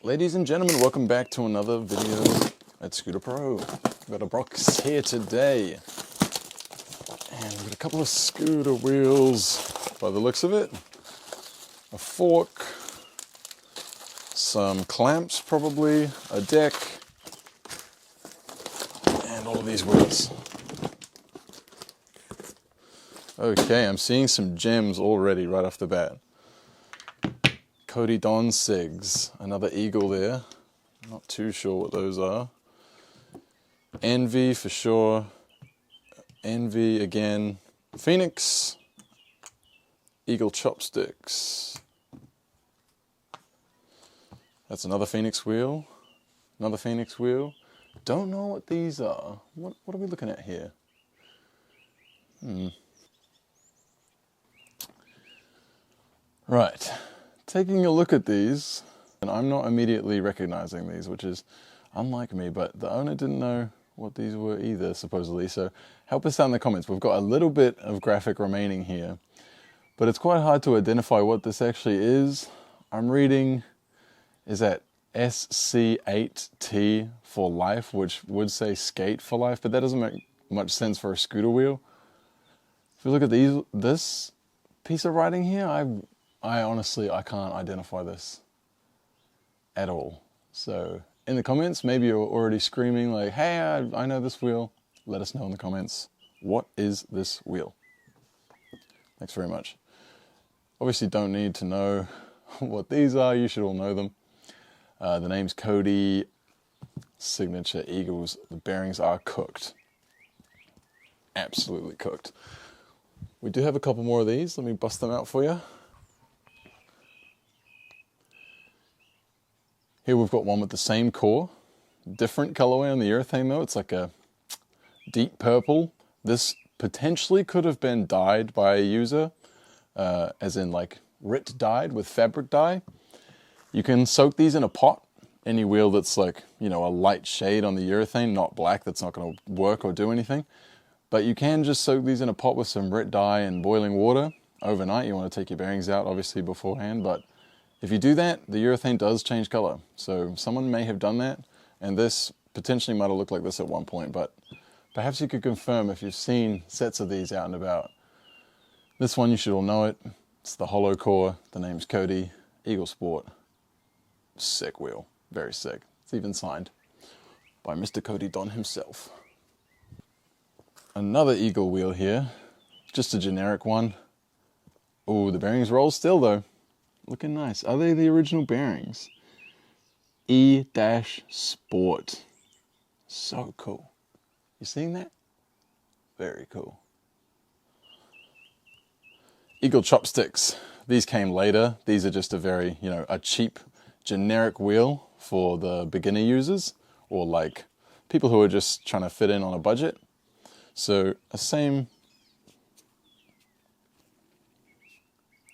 Ladies and gentlemen, welcome back to another video at Scooter Pro. We've got a box here today, and we've got a couple of scooter wheels by the looks of it, a fork, some clamps probably, a deck, and all of these wheels. Okay, I'm seeing some gems already right off the bat. Cody Don Sigs, another eagle there. Not too sure what those are. Envy for sure. Envy again. Phoenix. Eagle chopsticks. That's another Phoenix wheel. Another Phoenix wheel. Don't know what these are. What are we looking at here? Right. Taking a look at these, and I'm not immediately recognizing these, which is unlike me, but the owner didn't know what these were either, supposedly, so help us out in the comments. We've got a little bit of graphic remaining here, but it's quite hard to identify what this actually is. I'm reading, is that SC8T for life, which would say skate for life, but that doesn't make much sense for a scooter wheel. If you look at this piece of writing here, I honestly can't identify this at all. So in the comments, maybe you're already screaming like, hey, I know this wheel. Let us know in the comments. What is this wheel? Thanks very much. Obviously don't need to know what these are. You should all know them. The name's Cody. Signature Eagles. The bearings are cooked. Absolutely cooked. We do have a couple more of these. Let me bust them out for you. Here we've got one with the same core, different colorway on the urethane though. It's like a deep purple. This potentially could have been dyed by a user, as in like RIT dyed with fabric dye. You can soak these in a pot. Any wheel that's like, you know, a light shade on the urethane, not black, that's not going to work or do anything. But you can just soak these in a pot with some RIT dye and boiling water overnight. You want to take your bearings out obviously beforehand, but if you do that, the urethane does change color. So someone may have done that, and this potentially might have looked like this at one point, but perhaps you could confirm if you've seen sets of these out and about. This one, you should all know it. It's the hollow core. The name's Cody. Eagle Sport. Sick wheel. Very sick. It's even signed by Mr. Cody Don himself. Another Eagle wheel here. Just a generic one. Oh, the bearings roll still though. Looking nice. Are they the original bearings? E-Sport. So cool. You seeing that? Very cool. Eagle chopsticks. These came later. These are just a very, a cheap, generic wheel for the beginner users, or like people who are just trying to fit in on a budget. So a same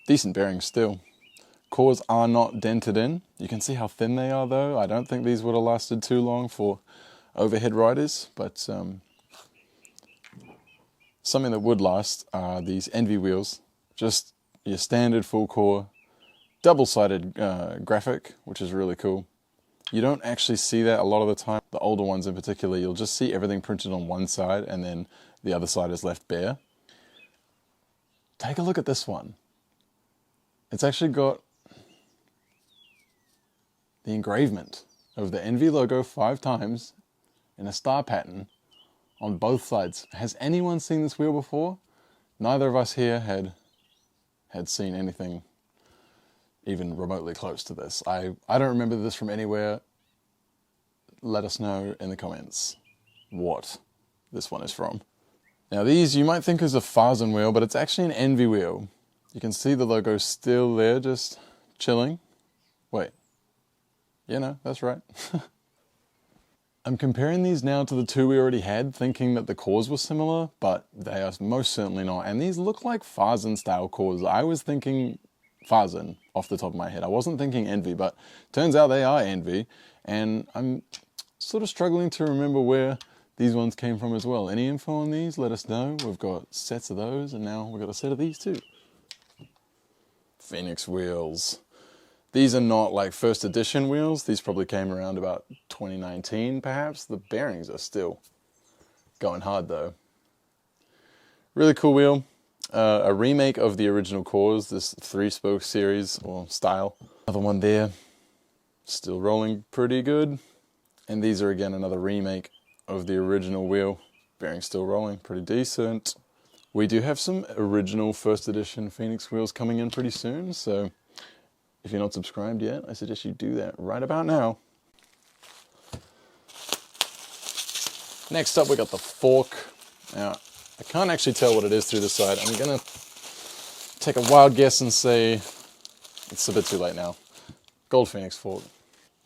decent bearings still. Cores are not dented in. You can see how thin they are though. I don't think these would have lasted too long for overhead riders, but something that would last are these Envy wheels. Just your standard full core, double-sided graphic, which is really cool. You don't actually see that a lot of the time. The older ones in particular, you'll just see everything printed on one side and then the other side is left bare. Take a look at this one. It's actually got the engravement of the Envy logo 5 times in a star pattern on both sides. Has anyone seen this wheel before? Neither of us here had seen anything even remotely close to this. I don't remember this from anywhere. Let us know in the comments what this one is from. Now these you might think is a Fasen wheel, but it's actually an Envy wheel. You can see the logo still there, just chilling. Wait. Yeah, no, that's right. I'm comparing these now to the two we already had, thinking that the cores were similar, but they are most certainly not. And these look like Fasen style cores. I was thinking Fasen off the top of my head. I wasn't thinking Envy, but turns out they are Envy. And I'm sort of struggling to remember where these ones came from as well. Any info on these? Let us know. We've got sets of those, and now we've got a set of these too. Phoenix wheels. These are not like first edition wheels. These probably came around about 2019 perhaps. The bearings are still going hard though. Really cool wheel. A remake of the original cores, this 3-spoke series or style. Another one there, still rolling pretty good. And these are again another remake of the original wheel. Bearings still rolling, pretty decent. We do have some original first edition Phoenix wheels coming in pretty soon, so if you're not subscribed yet, I suggest you do that right about now. Next up we got the fork. Now, I can't actually tell what it is through the side. I'm gonna take a wild guess and say it's a bit too late now. Gold Phoenix fork.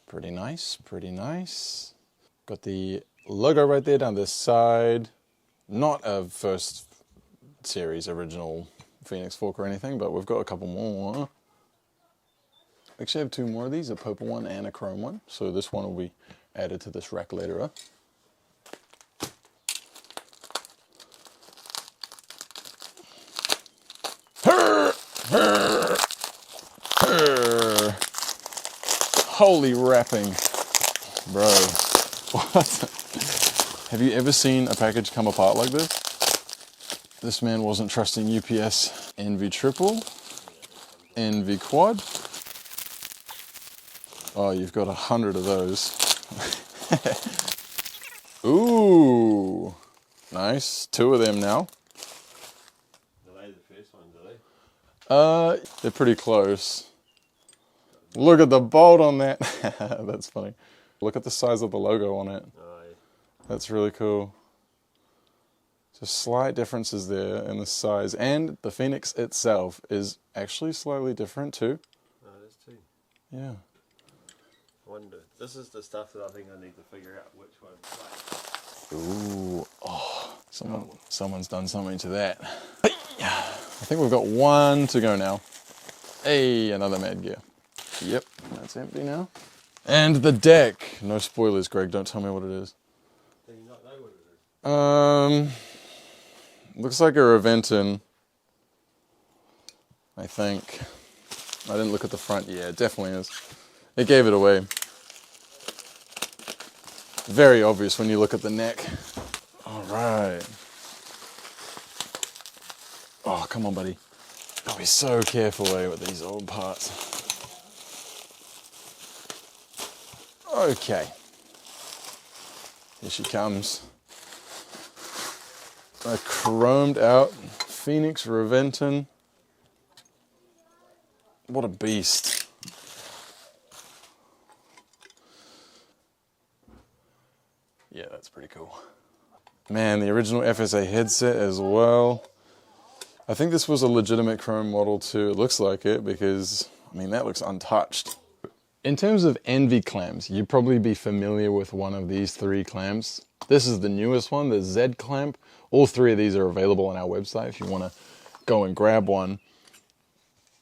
Pretty nice, pretty nice. Got the logo right there down this side. Not a first series original Phoenix fork or anything, but we've got a couple more. Actually I have 2 more of these, a purple one and a chrome one. So this one will be added to this rack later. Holy wrapping, bro. What? Have you ever seen a package come apart like this? This man wasn't trusting UPS. NV triple, NV quad. Oh, you've got 100 of those. Ooh, nice. 2 of them now. Are they the first ones, are they? They're pretty close. Look at the bolt on that. That's funny. Look at the size of the logo on it. Oh, yeah. That's really cool. Just slight differences there in the size. And the Phoenix itself is actually slightly different too. Oh, that's too. Yeah. I wonder. This is the stuff that I think I need to figure out which one's right. Ooh. Oh, someone's done something to that. I think we've got 1 to go now. Hey, another Mad Gear. Yep, that's empty now. And the deck. No spoilers, Greg. Don't tell me what it is. Do you not know what it is? Looks like a Reventon, I think. I didn't look at the front. Yeah, it definitely is. It gave it away. Very obvious when you look at the neck. All right. Oh, come on, buddy. Gotta be so careful with these old parts. Okay, here she comes. A chromed out Phoenix Reventon. What a beast. Yeah, that's pretty cool. Man, the original FSA headset as well. I think this was a legitimate chrome model too. It looks like it because, I mean, that looks untouched. In terms of NV clamps, you'd probably be familiar with one of these 3 clamps. This is the newest one, the Z clamp. All 3 of these are available on our website if you want to go and grab one.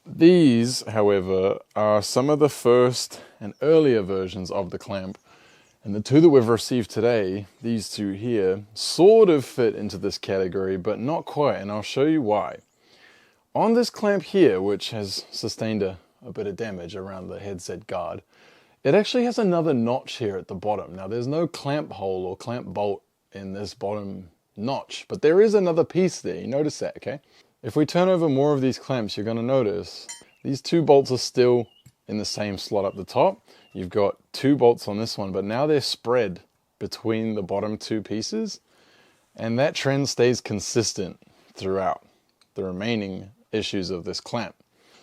These, however, are some of the first and earlier versions of the clamp. And the 2 that we've received today, these 2 here, sort of fit into this category, but not quite, and I'll show you why. On this clamp here, which has sustained a bit of damage around the headset guard, it actually has another notch here at the bottom. Now there's no clamp hole or clamp bolt in this bottom notch, but there is another piece there. You notice that, okay? If we turn over more of these clamps, you're going to notice these 2 bolts are still in the same slot up the top. You've got 2 bolts on this one, but now they're spread between the bottom 2 pieces, and that trend stays consistent throughout the remaining issues of this clamp.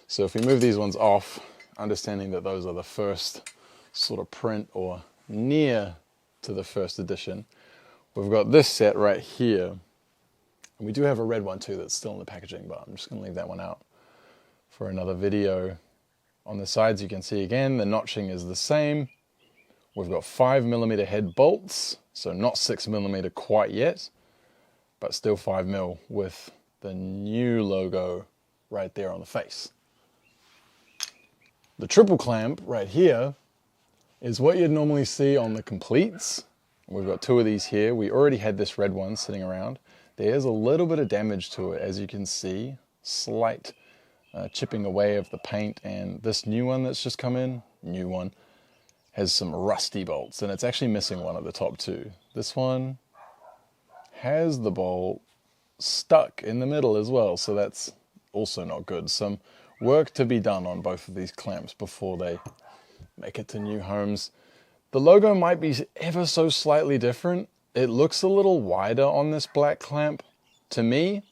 So if we move these ones off, understanding that those are the first sort of print or near to the first edition, we've got this set right here. And we do have a red one too that's still in the packaging, but I'm just going to leave that one out for another video. On the sides you can see again, the notching is the same. We've got 5mm head bolts, so not 6mm quite yet, but still 5mm with the new logo right there on the face. The triple clamp right here is what you'd normally see on the completes. We've got 2 of these here. We already had this red one sitting around. There's a little bit of damage to it, as you can see. Slight chipping away of the paint, and this new one that's just come in, new one, has some rusty bolts, and it's actually missing one of the top two. This one has the bolt stuck in the middle as well, so that's also not good. Some work to be done on both of these clamps before they make it to new homes. The logo might be ever so slightly different. It looks a little wider on this black clamp to me.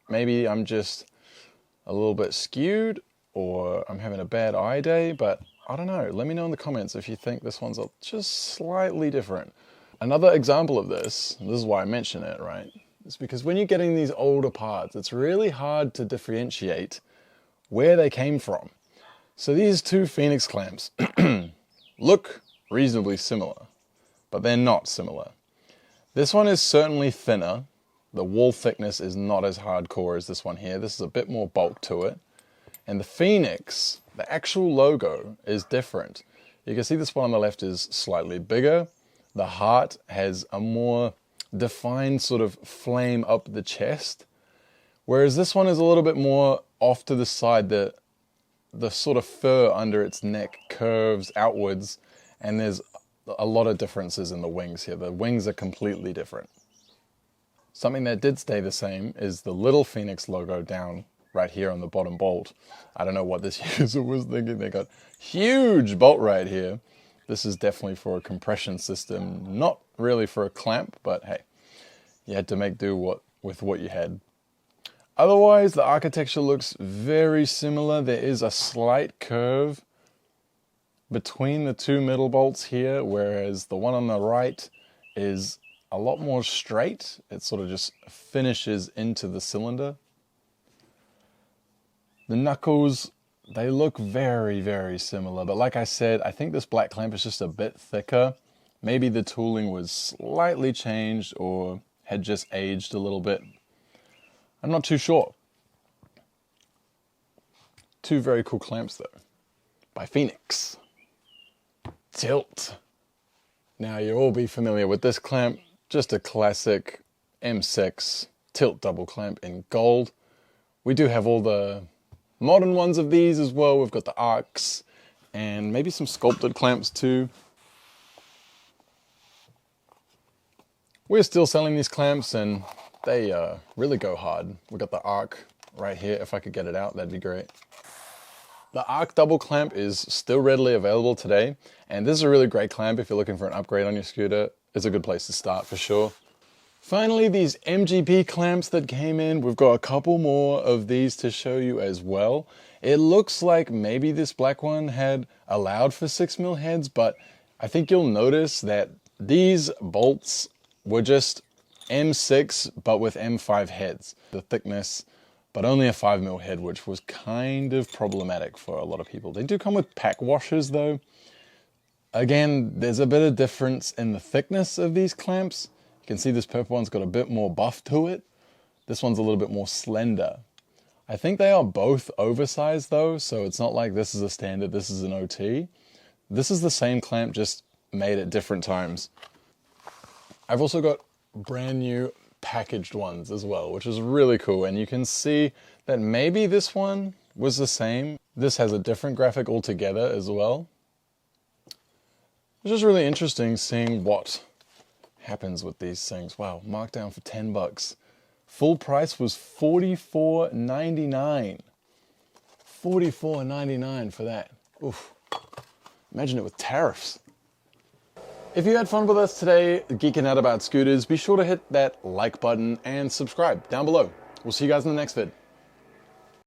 Maybe I'm just a little bit skewed, or I'm having a bad eye day, but I don't know. Let me know in the comments if you think this one's just slightly different. Another example of this, and this is why I mention it, right, is because when you're getting these older parts, it's really hard to differentiate where they came from. So these two Phoenix clamps look reasonably similar, but they're not similar. This one is certainly thinner. The wall thickness is not as hardcore as this one here. This is a bit more bulk to it. And the Phoenix, the actual logo, is different. You can see this one on the left is slightly bigger. The heart has a more defined sort of flame up the chest, whereas this one is a little bit more off to the side. The sort of fur under its neck curves outwards, and there's a lot of differences in the wings here. The wings are completely different. Something that did stay the same is the little Phoenix logo down right here on the bottom bolt. I don't know what this user was thinking. They got huge bolt right here. This is definitely for a compression system, not really for a clamp, but hey, you had to make do with what you had. Otherwise, the architecture looks very similar. There is a slight curve between the two middle bolts here, whereas the one on the right is a lot more straight. It sort of just finishes into the cylinder. The knuckles, they look very, very similar, but like I said, I think this black clamp is just a bit thicker. Maybe the tooling was slightly changed or had just aged a little bit. I'm not too sure. Two very cool clamps though, by Phoenix. Tilt. Now you'll all be familiar with this clamp, just a classic M6 tilt double clamp in gold. We do have all the modern ones of these as well. We've got the arcs and maybe some sculpted clamps too. We're still selling these clamps and they really go hard. We've got the arc right here. If I could get it out, that'd be great. The arc double clamp is still readily available today, and this is a really great clamp if you're looking for an upgrade on your scooter. It's a good place to start for sure. Finally, these MGP clamps that came in, we've got a couple more of these to show you as well. It looks like maybe this black one had allowed for 6mm heads, but I think you'll notice that these bolts were just M6 but with M5 heads. The thickness, but only a 5mm head, which was kind of problematic for a lot of people. They do come with pack washers though. Again, there's a bit of difference in the thickness of these clamps. You can see this purple one's got a bit more buff to it. This one's a little bit more slender. I think they are both oversized though, so it's not like this is a standard, this is an OT. This is the same clamp, just made at different times. I've also got brand new packaged ones as well, which is really cool, and you can see that maybe this one was the same. This has a different graphic altogether as well. It's just really interesting seeing what happens with these things. Wow, marked down for 10 bucks. Full price was $44.99. $44.99 for that. Oof. Imagine it with tariffs. If you had fun with us today, geeking out about scooters, be sure to hit that like button and subscribe down below. We'll see you guys in the next vid.